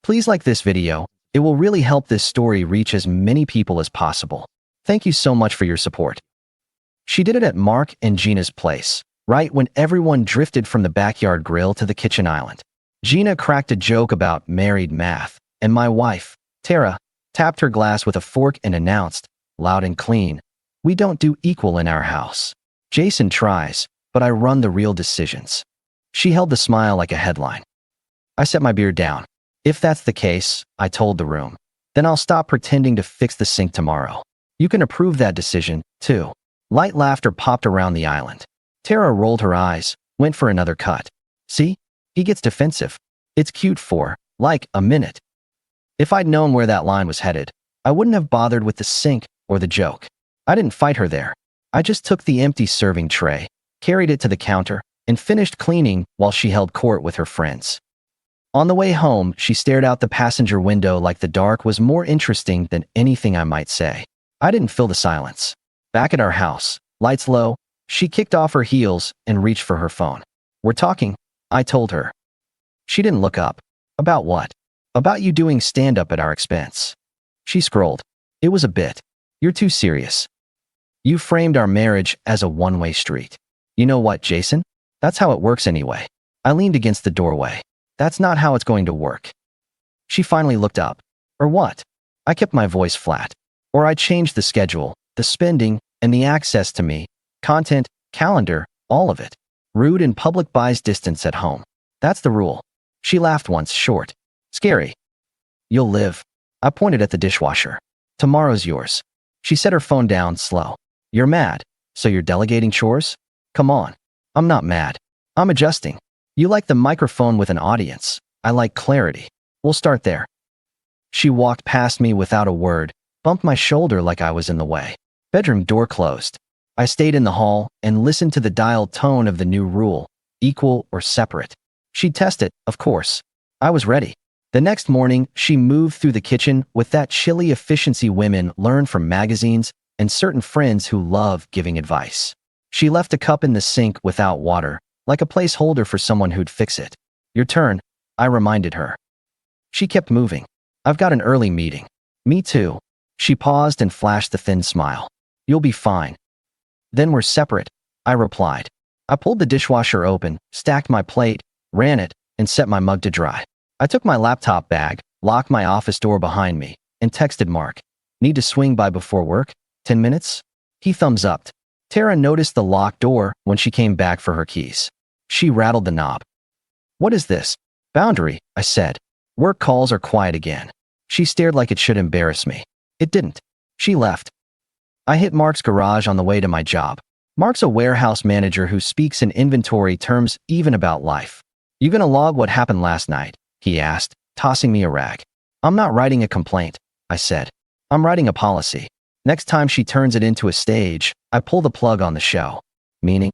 Please like this video. It will really help this story reach as many people as possible. Thank you so much for your support. She did it at Mark and Gina's place, right when everyone drifted from the backyard grill to the kitchen island. Gina cracked a joke about married math, and my wife, Tara, tapped her glass with a fork and announced, loud and clean, "We don't do equal in our house. Jason tries, but I run the real decisions." She held the smile like a headline. I set my beer down. "If that's the case," I told the room, "then I'll stop pretending to fix the sink tomorrow. You can approve that decision, too." Light laughter popped around the island. Tara rolled her eyes, went for another cut. "See? He gets defensive. It's cute for, like, a minute." If I'd known where that line was headed, I wouldn't have bothered with the sink or the joke. I didn't fight her there. I just took the empty serving tray, carried it to the counter, and finished cleaning while she held court with her friends. On the way home, she stared out the passenger window like the dark was more interesting than anything I might say. I didn't fill the silence. Back at our house, lights low, she kicked off her heels and reached for her phone. "We're talking," I told her. She didn't look up. "About what?" "About you doing stand-up at our expense." She scrolled. "It was a bit. You're too serious. You framed our marriage as a one-way street." "You know what, Jason? That's how it works anyway." I leaned against the doorway. "That's not how it's going to work." She finally looked up. "Or what?" I kept my voice flat. "Or I changed the schedule, the spending, and the access to me, content, calendar, all of it. Rude in public buys distance at home. That's the rule." She laughed once, short. "Scary." "You'll live." I pointed at the dishwasher. "Tomorrow's yours." She set her phone down, slow. "You're mad, so you're delegating chores?" "Come on." "I'm not mad. I'm adjusting. You like the microphone with an audience. I like clarity. We'll start there." She walked past me without a word, bumped my shoulder like I was in the way. Bedroom door closed. I stayed in the hall and listened to the dialed tone of the new rule, equal or separate. She'd test it, of course. I was ready. The next morning, she moved through the kitchen with that chilly efficiency women learn from magazines and certain friends who love giving advice. She left a cup in the sink without water, like a placeholder for someone who'd fix it. "Your turn," I reminded her. She kept moving. "I've got an early meeting." "Me too." She paused and flashed the thin smile. "You'll be fine." "Then we're separate," I replied. I pulled the dishwasher open, stacked my plate, ran it, and set my mug to dry. I took my laptop bag, locked my office door behind me, and texted Mark. "Need to swing by before work? 10 minutes? He thumbs upped. Tara noticed the locked door when she came back for her keys. She rattled the knob. "What is this?" "Boundary," I said. "Work calls are quiet again." She stared like it should embarrass me. It didn't. She left. I hit Mark's garage on the way to my job. Mark's a warehouse manager who speaks in inventory terms even about life. "You gonna log what happened last night?" he asked, tossing me a rag. "I'm not writing a complaint," I said. "I'm writing a policy. Next time she turns it into a stage, I pull the plug on the show." "Meaning?"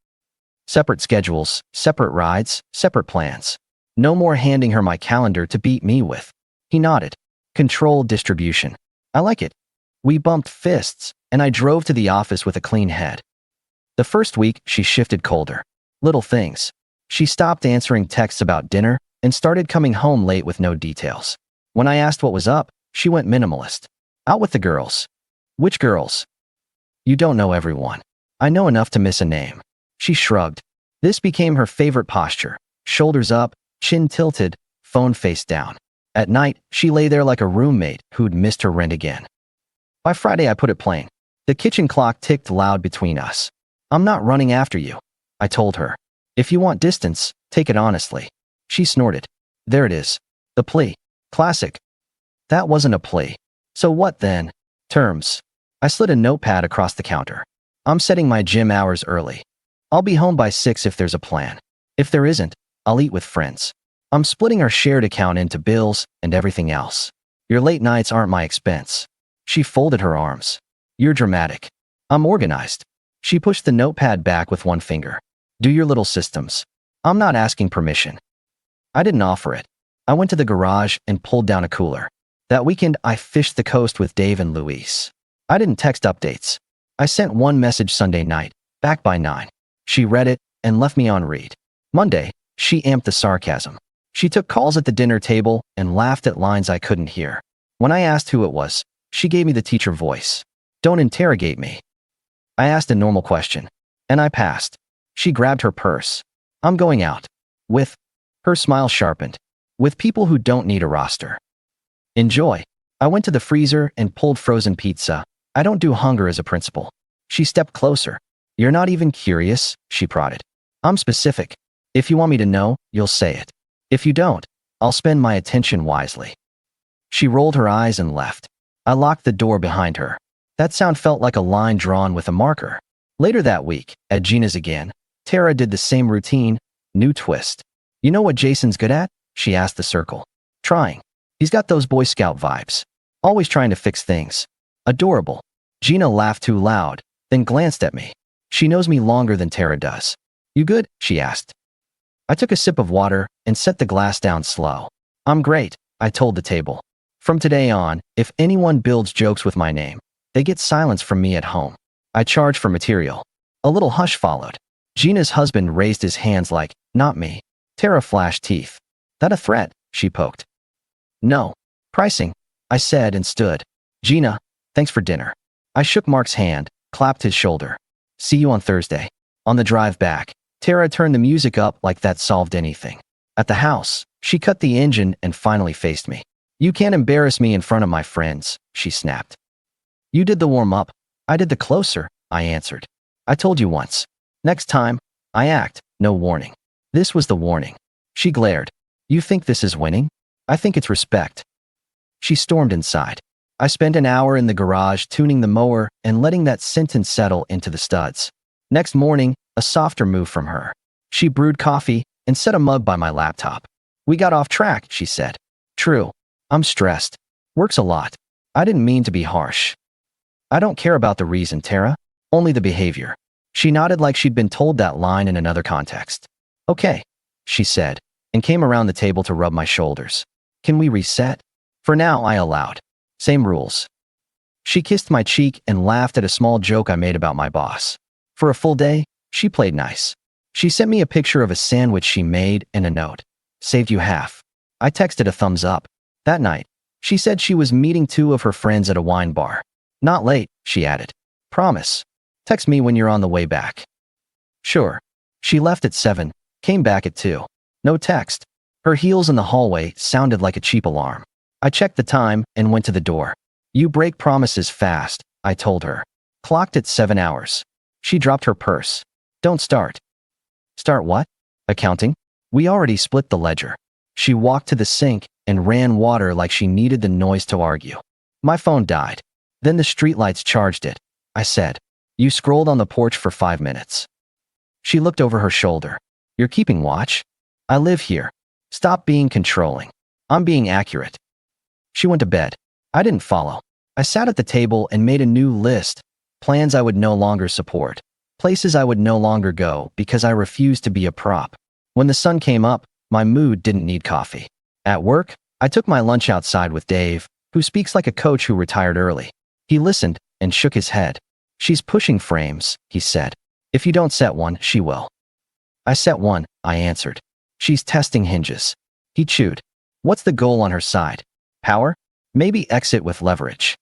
"Separate schedules, separate rides, separate plans. No more handing her my calendar to beat me with." He nodded. "Controlled distribution. I like it." We bumped fists, and I drove to the office with a clean head. The first week, she shifted colder. Little things. She stopped answering texts about dinner and started coming home late with no details. When I asked what was up, she went minimalist. "Out with the girls." "Which girls?" "You don't know everyone." "I know enough to miss a name." She shrugged. This became her favorite posture. Shoulders up, chin tilted, phone face down. At night, she lay there like a roommate who'd missed her rent again. By Friday, I put it plain. The kitchen clock ticked loud between us. "I'm not running after you," I told her. "If you want distance, take it honestly." She snorted. There it is. The plea. Classic. That wasn't a plea. So what then? Terms. I slid a notepad across the counter. "I'm setting my gym hours early. I'll be home by 6 if there's a plan. If there isn't, I'll eat with friends. I'm splitting our shared account into bills and everything else. Your late nights aren't my expense." She folded her arms. "You're dramatic." "I'm organized." She pushed the notepad back with one finger. "Do your little systems. I'm not asking permission." I didn't offer it. I went to the garage and pulled down a cooler. That weekend, I fished the coast with Dave and Luis. I didn't text updates. I sent one message Sunday night, back by 9. She read it and left me on read. Monday, she amped the sarcasm. She took calls at the dinner table and laughed at lines I couldn't hear. When I asked who it was, she gave me the teacher voice. Don't interrogate me. I asked a normal question, and I passed. She grabbed her purse. I'm going out. With. Her smile sharpened. With people who don't need a roster. Enjoy. I went to the freezer and pulled frozen pizza. I don't do hunger as a principle. She stepped closer. You're not even curious, she prodded. I'm specific. If you want me to know, you'll say it. If you don't, I'll spend my attention wisely. She rolled her eyes and left. I locked the door behind her. That sound felt like a line drawn with a marker. Later that week, at Gina's again, Tara did the same routine, new twist. You know what Jason's good at? She asked the circle. Trying. He's got those Boy Scout vibes. Always trying to fix things. Adorable. Gina laughed too loud, then glanced at me. She knows me longer than Tara does. You good? She asked. I took a sip of water and set the glass down slow. I'm great, I told the table. From today on, if anyone builds jokes with my name, they get silence from me at home. I charge for material. A little hush followed. Gina's husband raised his hands like, not me. Tara flashed teeth. That a threat? She poked. No. Pricing, I said and stood. Gina, thanks for dinner. I shook Mark's hand, clapped his shoulder. See you on Thursday. On the drive back, Tara turned the music up like that solved anything. At the house, she cut the engine and finally faced me. You can't embarrass me in front of my friends, she snapped. You did the warm-up. I did the closer, I answered. I told you once. Next time, I act, no warning. This was the warning. She glared. You think this is winning? I think it's respect. She stormed inside. I spent an hour in the garage tuning the mower and letting that sentence settle into the studs. Next morning, a softer move from her. She brewed coffee and set a mug by my laptop. We got off track, she said. True. I'm stressed. Works a lot. I didn't mean to be harsh. I don't care about the reason, Tara. Only the behavior. She nodded like she'd been told that line in another context. Okay, she said, and came around the table to rub my shoulders. Can we reset? For now, I allowed. Same rules. She kissed my cheek and laughed at a small joke I made about my boss. For a full day, she played nice. She sent me a picture of a sandwich she made and a note. Saved you half. I texted a thumbs up. That night, she said she was meeting 2 of her friends at a wine bar. Not late, she added. Promise. Text me when you're on the way back. Sure. She left at 7, came back at 2. No text. Her heels in the hallway sounded like a cheap alarm. I checked the time and went to the door. You break promises fast, I told her. Clocked at 7 hours. She dropped her purse. Don't start. Start what? Accounting? We already split the ledger. She walked to the sink and ran water like she needed the noise to argue. My phone died. Then the streetlights charged it. I said, you scrolled on the porch for 5 minutes. She looked over her shoulder. You're keeping watch? I live here. Stop being controlling. I'm being accurate. She went to bed. I didn't follow. I sat at the table and made a new list. Plans I would no longer support. Places I would no longer go because I refused to be a prop. When the sun came up, my mood didn't need coffee. At work, I took my lunch outside with Dave, who speaks like a coach who retired early. He listened and shook his head. She's pushing frames, he said. If you don't set one, she will. I set one, I answered. She's testing hinges. He chewed. What's the goal on her side? Power? Maybe exit with leverage.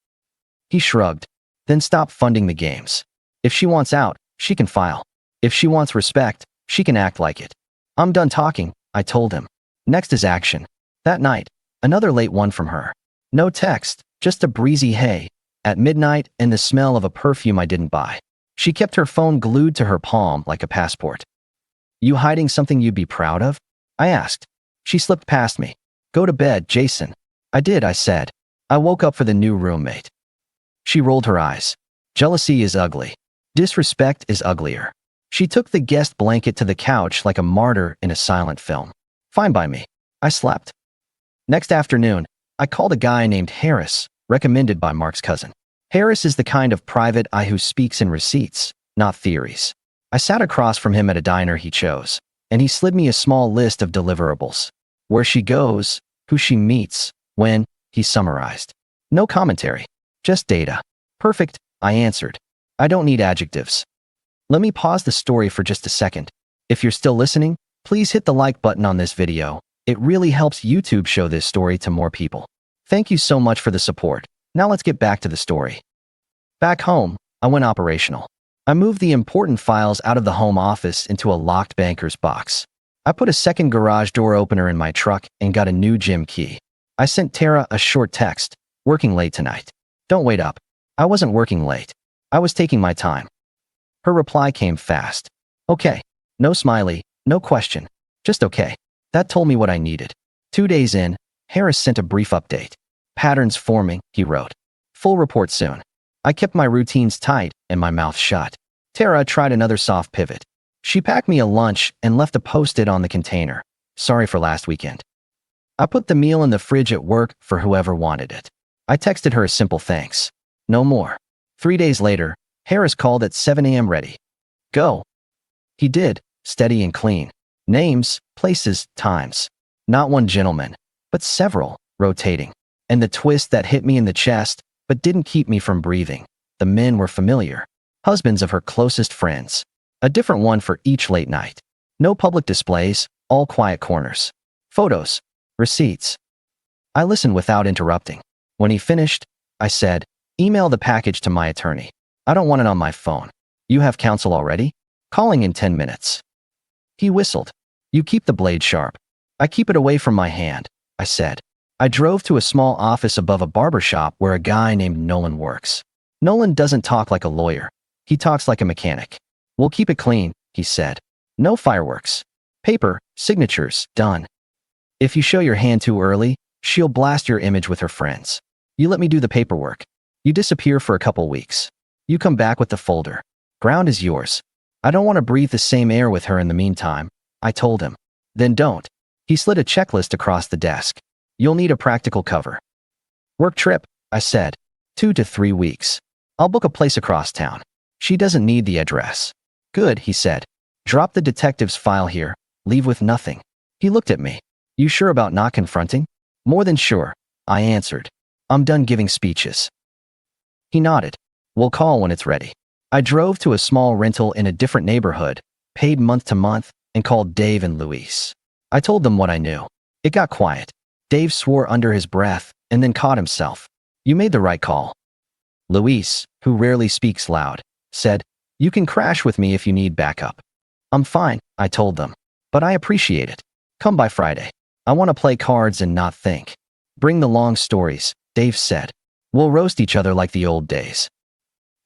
He shrugged. Then stop funding the games. If she wants out, she can file. If she wants respect, she can act like it. I'm done talking, I told him. Next is action. That night, another late one from her. No text, just a breezy hey at midnight and the smell of a perfume I didn't buy. She kept her phone glued to her palm like a passport. You hiding something you'd be proud of? I asked. She slipped past me. Go to bed, Jason. I did, I said. I woke up for the new roommate. She rolled her eyes. Jealousy is ugly. Disrespect is uglier. She took the guest blanket to the couch like a martyr in a silent film. Fine by me. I slept. Next afternoon, I called a guy named Harris, recommended by Mark's cousin. Harris is the kind of private eye who speaks in receipts, not theories. I sat across from him at a diner he chose, and he slid me a small list of deliverables. Where she goes, who she meets, when, he summarized. No commentary, just data. Perfect, I answered. I don't need adjectives. Let me pause the story for just a second. If you're still listening, please hit the like button on this video It really helps YouTube show this story to more people. Thank you so much for the support. Now let's get back to the story. Back home, I went operational. I moved the important files out of the home office into a locked banker's box. I put a second garage door opener in my truck and got a new gym key. I sent Tara a short text, "Working late tonight. Don't wait up." I wasn't working late. I was taking my time. Her reply came fast. "Okay." No smiley, no question. Just okay. That told me what I needed. 2 days in, Harris sent a brief update. "Patterns forming," he wrote. "Full report soon." I kept my routines tight and my mouth shut. Tara tried another soft pivot. She packed me a lunch and left a post-it on the container. "Sorry for last weekend." I put the meal in the fridge at work for whoever wanted it. I texted her a simple thanks. No more. 3 days later, Harris called at 7 a.m. "Ready. Go." He did, steady and clean. Names, places, times. Not one gentleman, but several, rotating. And the twist that hit me in the chest, but didn't keep me from breathing. The men were familiar. Husbands of her closest friends. A different one for each late night. No public displays, all quiet corners. Photos. Receipts. I listened without interrupting. When he finished, I said, "Email the package to my attorney. I don't want it on my phone. You have counsel already? Calling in 10 minutes. He whistled. "You keep the blade sharp." "I keep it away from my hand," I said. I drove to a small office above a barber shop where a guy named Nolan works. Nolan doesn't talk like a lawyer. He talks like a mechanic. "We'll keep it clean," he said. "No fireworks. Paper, signatures, done. If you show your hand too early, she'll blast your image with her friends. You let me do the paperwork. You disappear for a couple weeks. You come back with the folder. Ground is yours. I don't want to breathe the same air with her in the meantime," I told him. "Then don't." He slid a checklist across the desk. "You'll need a practical cover." "Work trip," I said. 2 to 3 weeks. "I'll book a place across town. She doesn't need the address." "Good," he said. "Drop the detective's file here. Leave with nothing." He looked at me. "You sure about not confronting?" "More than sure," I answered. "I'm done giving speeches." He nodded. "We'll call when it's ready." I drove to a small rental in a different neighborhood, paid month to month, and called Dave and Luis. I told them what I knew. It got quiet. Dave swore under his breath and then caught himself. "You made the right call." Luis, who rarely speaks loud, said, "You can crash with me if you need backup." "I'm fine," I told them, "but I appreciate it. Come by Friday. I want to play cards and not think." "Bring the long stories," Dave said. "We'll roast each other like the old days."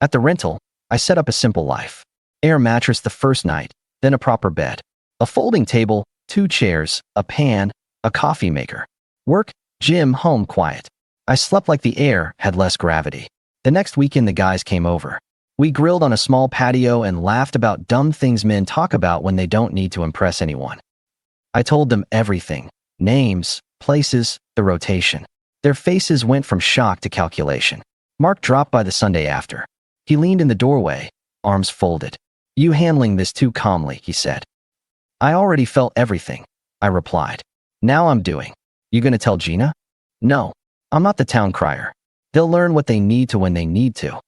At the rental, I set up a simple life. Air mattress the first night, then a proper bed. A folding table, 2 chairs, a pan, a coffee maker. Work, gym, home, quiet. I slept like the air had less gravity. The next weekend the guys came over. We grilled on a small patio and laughed about dumb things men talk about when they don't need to impress anyone. I told them everything. Names, places, the rotation. Their faces went from shock to calculation. Mark dropped by the Sunday after. He leaned in the doorway, arms folded. "You handling this too calmly," he said. "I already felt everything," I replied. "Now I'm doing." "You gonna tell Gina?" "No. I'm not the town crier. They'll learn what they need to when they need to."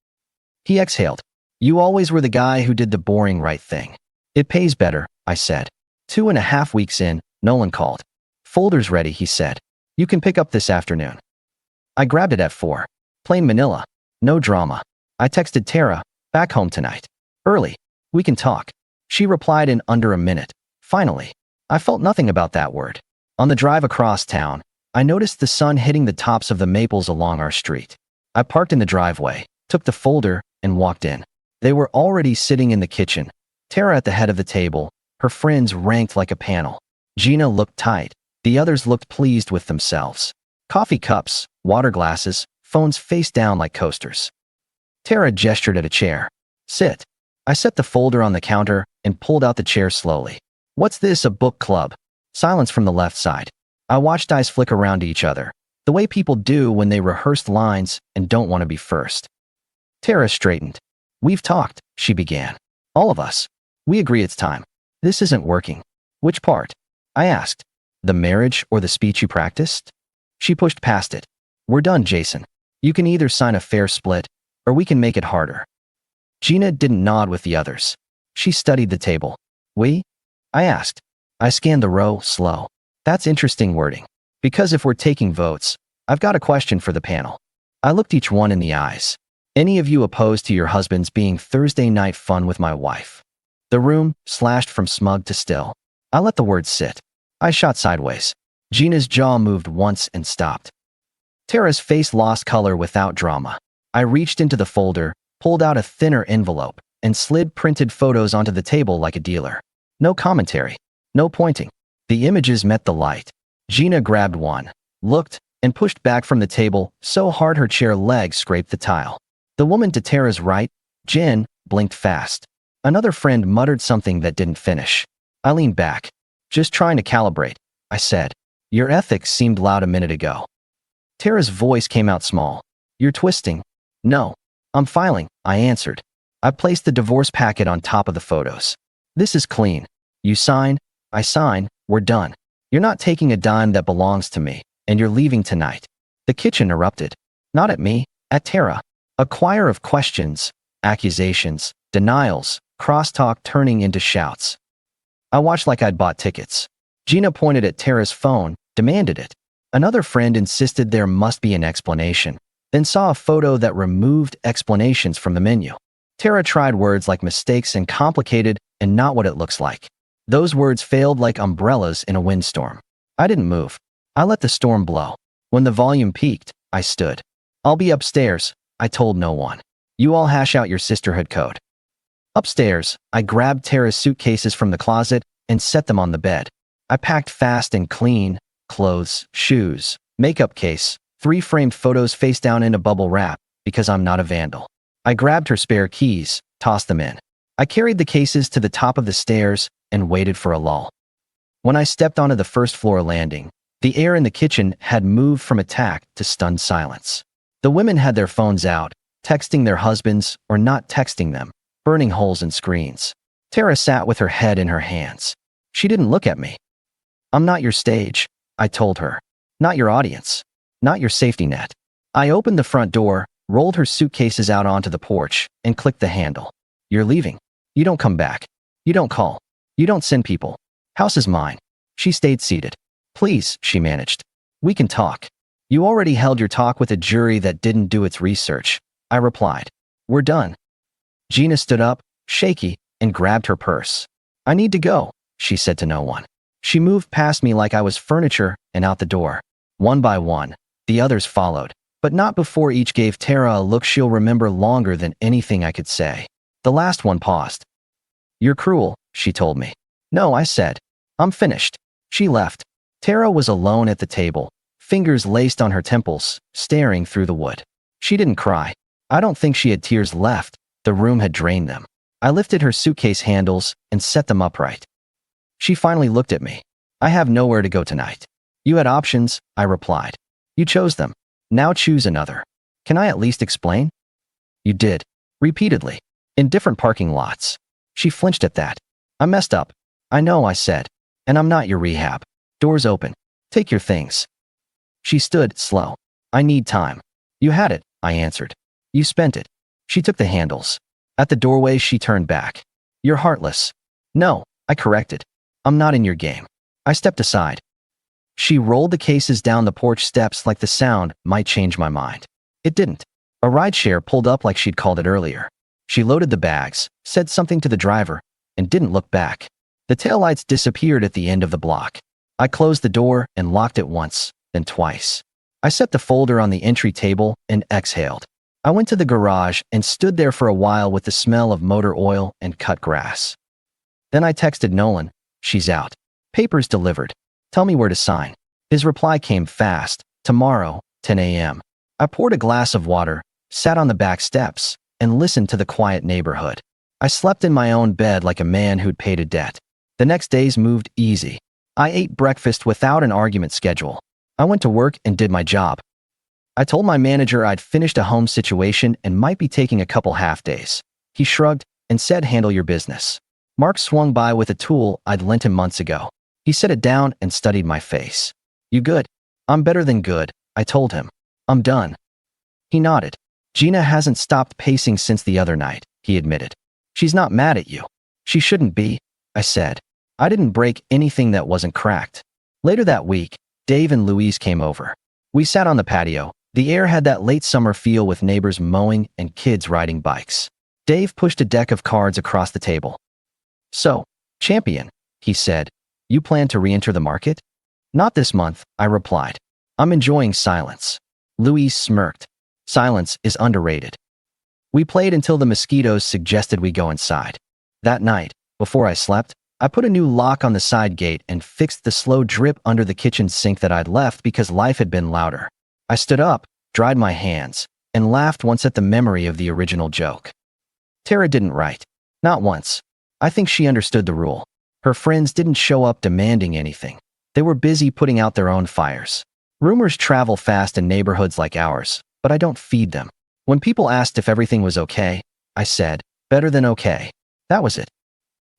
He exhaled. "You always were the guy who did the boring right thing." "It pays better," I said. 2.5 weeks in, Nolan called. "Folder's ready," he said. "You can pick up this afternoon." I grabbed it at 4. Plain Manila. No drama. I texted Tara, "Back home tonight. Early. We can talk." She replied in under a minute. Finally. I felt nothing about that word. On the drive across town, I noticed the sun hitting the tops of the maples along our street. I parked in the driveway, took the folder, and walked in. They were already sitting in the kitchen. Tara at the head of the table, her friends ranked like a panel. Gina looked tight. The others looked pleased with themselves. Coffee cups, water glasses, phones face down like coasters. Tara gestured at a chair. "Sit." I set the folder on the counter and pulled out the chair slowly. "What's this, a book club?" Silence from the left side. I watched eyes flick around to each other, the way people do when they rehearse lines and don't want to be first. Tara straightened. "We've talked," she began. "All of us. We agree it's time." "This isn't working." "Which part?" I asked. "The marriage or the speech you practiced?" She pushed past it. "We're done, Jason. You can either sign a fair split, or we can make it harder." Gina didn't nod with the others. She studied the table. "We?" I asked. I scanned the row, slow. That's interesting wording. Because if we're taking votes, I've got a question for the panel. I looked each one in the eyes. Any of you opposed to your husband's being Thursday night fun with my wife? The room slashed from smug to still. I let the words sit. I shot sideways. Gina's jaw moved once and stopped. Tara's face lost color without drama. I reached into the folder, pulled out a thinner envelope, and slid printed photos onto the table like a dealer. No commentary. No pointing. The images met the light. Gina grabbed one, looked, and pushed back from the table so hard her chair leg scraped the tile. The woman to Tara's right, Jen, blinked fast. Another friend muttered something that didn't finish. I leaned back. Just trying to calibrate, I said. Your ethics seemed loud a minute ago. Tara's voice came out small. You're twisting. No. I'm filing, I answered. I placed the divorce packet on top of the photos. This is clean. You sign, I sign, we're done. You're not taking a dime that belongs to me, and you're leaving tonight. The kitchen erupted. Not at me, at Tara. A choir of questions, accusations, denials, crosstalk turning into shouts. I watched like I'd bought tickets. Gina pointed at Tara's phone, demanded it. Another friend insisted there must be an explanation, then saw a photo that removed explanations from the menu. Tara tried words like mistakes and complicated and not what it looks like. Those words failed like umbrellas in a windstorm. I didn't move. I let the storm blow. When the volume peaked, I stood. I'll be upstairs, I told no one. You all hash out your sisterhood code. Upstairs, I grabbed Tara's suitcases from the closet and set them on the bed. I packed fast and clean, clothes, shoes, makeup case, 3 framed photos face down in a bubble wrap, because I'm not a vandal. I grabbed her spare keys, tossed them in. I carried the cases to the top of the stairs and waited for a lull. When I stepped onto the first floor landing, the air in the kitchen had moved from attack to stunned silence. The women had their phones out, texting their husbands or not texting them, burning holes in screens. Tara sat with her head in her hands. She didn't look at me. I'm not your stage, I told her. Not your audience. Not your safety net. I opened the front door, rolled her suitcases out onto the porch, and clicked the handle. You're leaving. You don't come back. You don't call. You don't send people. House is mine. She stayed seated. Please, she managed. We can talk. You already held your talk with a jury that didn't do its research, I replied. We're done. Gina stood up, shaky, and grabbed her purse. I need to go, she said to no one. She moved past me like I was furniture and out the door. One by one, the others followed, but not before each gave Tara a look she'll remember longer than anything I could say. The last one paused. You're cruel, she told me. No, I said. I'm finished. She left. Tara was alone at the table, fingers laced on her temples, staring through the wood. She didn't cry. I don't think she had tears left. The room had drained them. I lifted her suitcase handles and set them upright. She finally looked at me. I have nowhere to go tonight. You had options, I replied. You chose them. Now choose another. Can I at least explain? You did. Repeatedly. In different parking lots. She flinched at that. I messed up. I know, I said. And I'm not your rehab. Doors open. Take your things. She stood, slow. I need time. You had it, I answered. You spent it. She took the handles. At the doorway, she turned back. You're heartless. No, I corrected. I'm not in your game. I stepped aside. She rolled the cases down the porch steps like the sound might change my mind. It didn't. A rideshare pulled up like she'd called it earlier. She loaded the bags, said something to the driver, and didn't look back. The taillights disappeared at the end of the block. I closed the door and locked it once, then twice. I set the folder on the entry table and exhaled. I went to the garage and stood there for a while with the smell of motor oil and cut grass. Then I texted Nolan. She's out. Papers delivered. Tell me where to sign. His reply came fast. Tomorrow, 10 a.m. I poured a glass of water, sat on the back steps, and listened to the quiet neighborhood. I slept in my own bed like a man who'd paid a debt. The next days moved easy. I ate breakfast without an argument schedule. I went to work and did my job. I told my manager I'd finished a home situation and might be taking a couple half days. He shrugged and said, handle your business. Mark swung by with a tool I'd lent him months ago. He set it down and studied my face. You good? I'm better than good, I told him. I'm done. He nodded. Gina hasn't stopped pacing since the other night, he admitted. She's not mad at you. She shouldn't be, I said. I didn't break anything that wasn't cracked. Later that week, Dave and Louise came over. We sat on the patio. The air had that late summer feel with neighbors mowing and kids riding bikes. Dave pushed a deck of cards across the table. "So, champion," he said, "you plan to re-enter the market?" "Not this month," I replied. "I'm enjoying silence." Louise smirked. "Silence is underrated." We played until the mosquitoes suggested we go inside. That night, before I slept, I put a new lock on the side gate and fixed the slow drip under the kitchen sink that I'd left because life had been louder. I stood up, dried my hands, and laughed once at the memory of the original joke. Tara didn't write. Not once. I think she understood the rule. Her friends didn't show up demanding anything. They were busy putting out their own fires. Rumors travel fast in neighborhoods like ours, but I don't feed them. When people asked if everything was okay, I said, "Better than okay." That was it.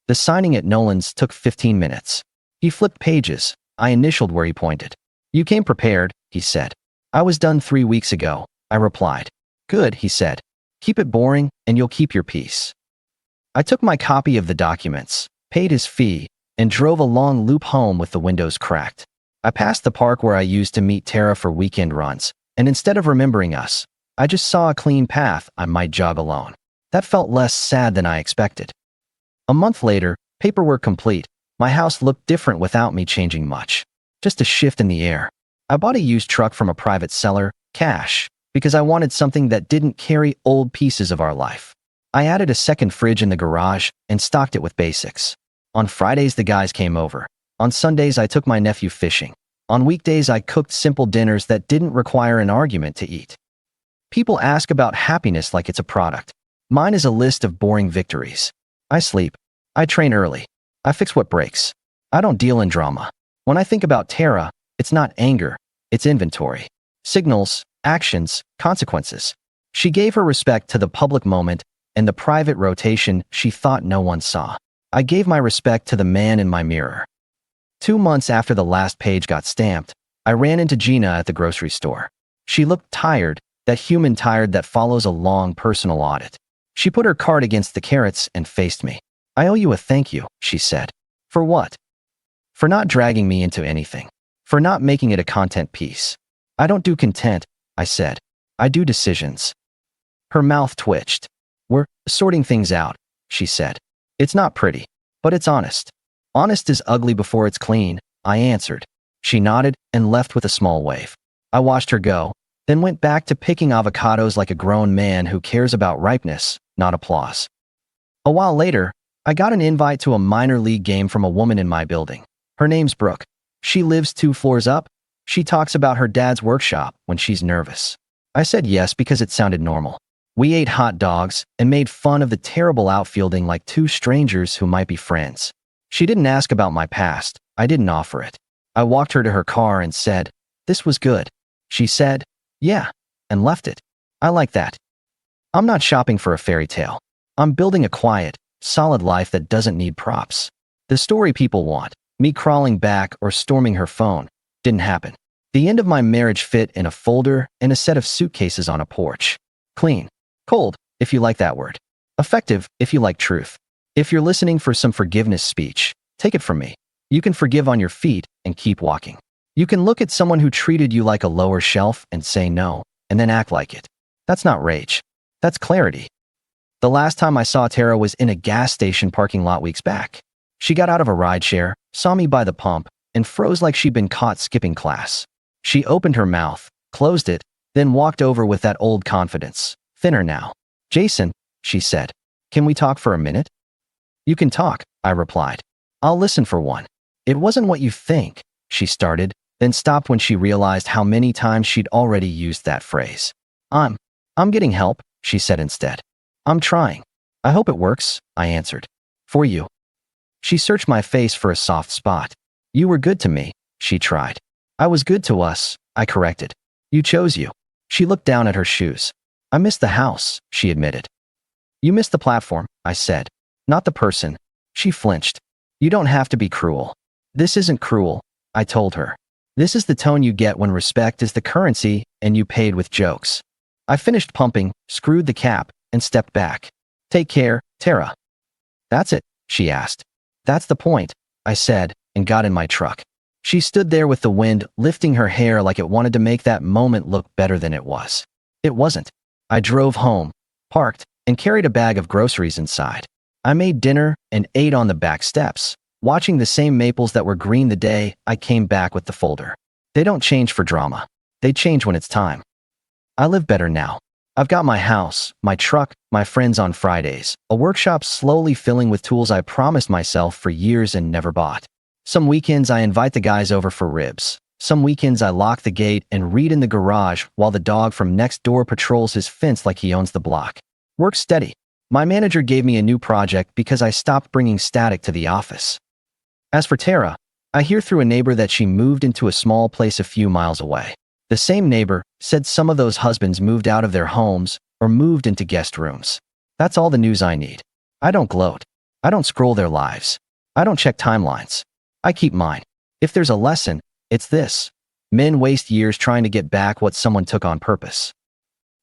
The signing at Nolan's took 15 minutes. He flipped pages. I initialed where he pointed. "You came prepared," he said. "I was done 3 weeks ago," I replied. "Good," he said. "Keep it boring, and you'll keep your peace." I took my copy of the documents, paid his fee, and drove a long loop home with the windows cracked. I passed the park where I used to meet Tara for weekend runs, and instead of remembering us, I just saw a clean path I might jog alone. That felt less sad than I expected. A month later, paperwork complete, my house looked different without me changing much. Just a shift in the air. I bought a used truck from a private seller, cash, because I wanted something that didn't carry old pieces of our life. I added a second fridge in the garage and stocked it with basics. On Fridays, the guys came over. On Sundays, I took my nephew fishing. On weekdays, I cooked simple dinners that didn't require an argument to eat. People ask about happiness like it's a product. Mine is a list of boring victories. I sleep. I train early. I fix what breaks. I don't deal in drama. When I think about Tara, it's not anger, it's inventory. Signals, actions, consequences. She gave her respect to the public moment and the private rotation she thought no one saw. I gave my respect to the man in my mirror. 2 months after the last page got stamped, I ran into Gina at the grocery store. She looked tired, that human tired that follows a long personal audit. She put her card against the carrots and faced me. "I owe you a thank you," she said. "For what?" "For not dragging me into anything. For not making it a content piece." "I don't do content," I said. "I do decisions." Her mouth twitched. "We're sorting things out," she said. "It's not pretty, but it's honest." "Honest is ugly before it's clean," I answered. She nodded and left with a small wave. I watched her go, then went back to picking avocados like a grown man who cares about ripeness, not applause. A while later, I got an invite to a minor league game from a woman in my building. Her name's Brooke. She lives 2 floors up. She talks about her dad's workshop when she's nervous. I said yes because it sounded normal. We ate hot dogs and made fun of the terrible outfielding like 2 strangers who might be friends. She didn't ask about my past. I didn't offer it. I walked her to her car and said, "This was good." She said, "Yeah," and left it. I like that. I'm not shopping for a fairy tale. I'm building a quiet, solid life that doesn't need props. The story people want, me crawling back or storming her phone, didn't happen. The end of my marriage fit in a folder and a set of suitcases on a porch. Clean. Cold, if you like that word. Effective, if you like truth. If you're listening for some forgiveness speech, take it from me. You can forgive on your feet and keep walking. You can look at someone who treated you like a lower shelf and say no, and then act like it. That's not rage. That's clarity. The last time I saw Tara was in a gas station parking lot weeks back. She got out of a rideshare, saw me by the pump, and froze like she'd been caught skipping class. She opened her mouth, closed it, then walked over with that old confidence. Thinner now. "Jason," she said, "can we talk for a minute?" "You can talk," I replied. "I'll listen for one." "It wasn't what you think," she started, then stopped when she realized how many times she'd already used that phrase. I'm getting help," she said instead. "I'm trying. I hope it works," I answered. "For you." She searched my face for a soft spot. "You were good to me," she tried. "I was good to us," I corrected. "You chose you." She looked down at her shoes. "I missed the house," she admitted. "You missed the platform," I said. "Not the person." She flinched. "You don't have to be cruel." "This isn't cruel," I told her. "This is the tone you get when respect is the currency and you paid with jokes." I finished pumping, screwed the cap, and stepped back. "Take care, Tara." "That's it?" she asked. "That's the point," I said, and got in my truck. She stood there with the wind lifting her hair like it wanted to make that moment look better than it was. It wasn't. I drove home, parked, and carried a bag of groceries inside. I made dinner and ate on the back steps, watching the same maples that were green the day I came back with the folder. They don't change for drama. They change when it's time. I live better now. I've got my house, my truck, my friends on Fridays, a workshop slowly filling with tools I promised myself for years and never bought. Some weekends I invite the guys over for ribs. Some weekends I lock the gate and read in the garage while the dog from next door patrols his fence like he owns the block. Work steady. My manager gave me a new project because I stopped bringing static to the office. As for Tara, I hear through a neighbor that she moved into a small place a few miles away. The same neighbor said some of those husbands moved out of their homes or moved into guest rooms. That's all the news I need. I don't gloat. I don't scroll their lives. I don't check timelines. I keep mine. If there's a lesson, it's this. Men waste years trying to get back what someone took on purpose.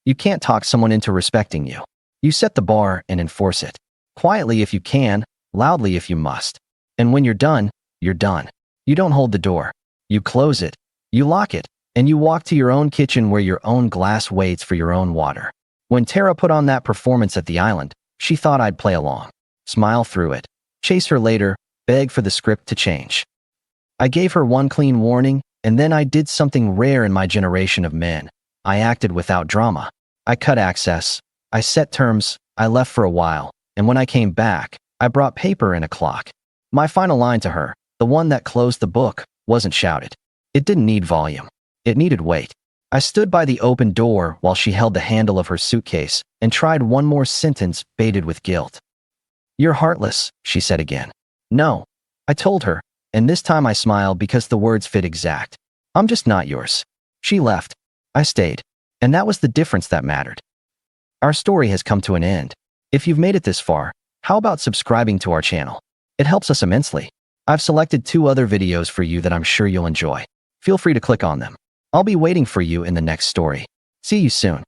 You can't talk someone into respecting you. You set the bar and enforce it. Quietly if you can, loudly if you must. And when you're done, you're done. You don't hold the door. You close it. You lock it. And you walk to your own kitchen where your own glass waits for your own water. When Tara put on that performance at the island, she thought I'd play along, smile through it, chase her later, beg for the script to change. I gave her one clean warning, and then I did something rare in my generation of men. I acted without drama. I cut access. I set terms. I left for a while, and when I came back, I brought paper and a clock. My final line to her, the one that closed the book, wasn't shouted. It didn't need volume. It needed weight. I stood by the open door while she held the handle of her suitcase and tried one more sentence baited with guilt. "You're heartless," she said again. "No," I told her, and this time I smiled because the words fit exact. "I'm just not yours." She left. I stayed. And that was the difference that mattered. Our story has come to an end. If you've made it this far, how about subscribing to our channel? It helps us immensely. I've selected 2 other videos for you that I'm sure you'll enjoy. Feel free to click on them. I'll be waiting for you in the next story. See you soon.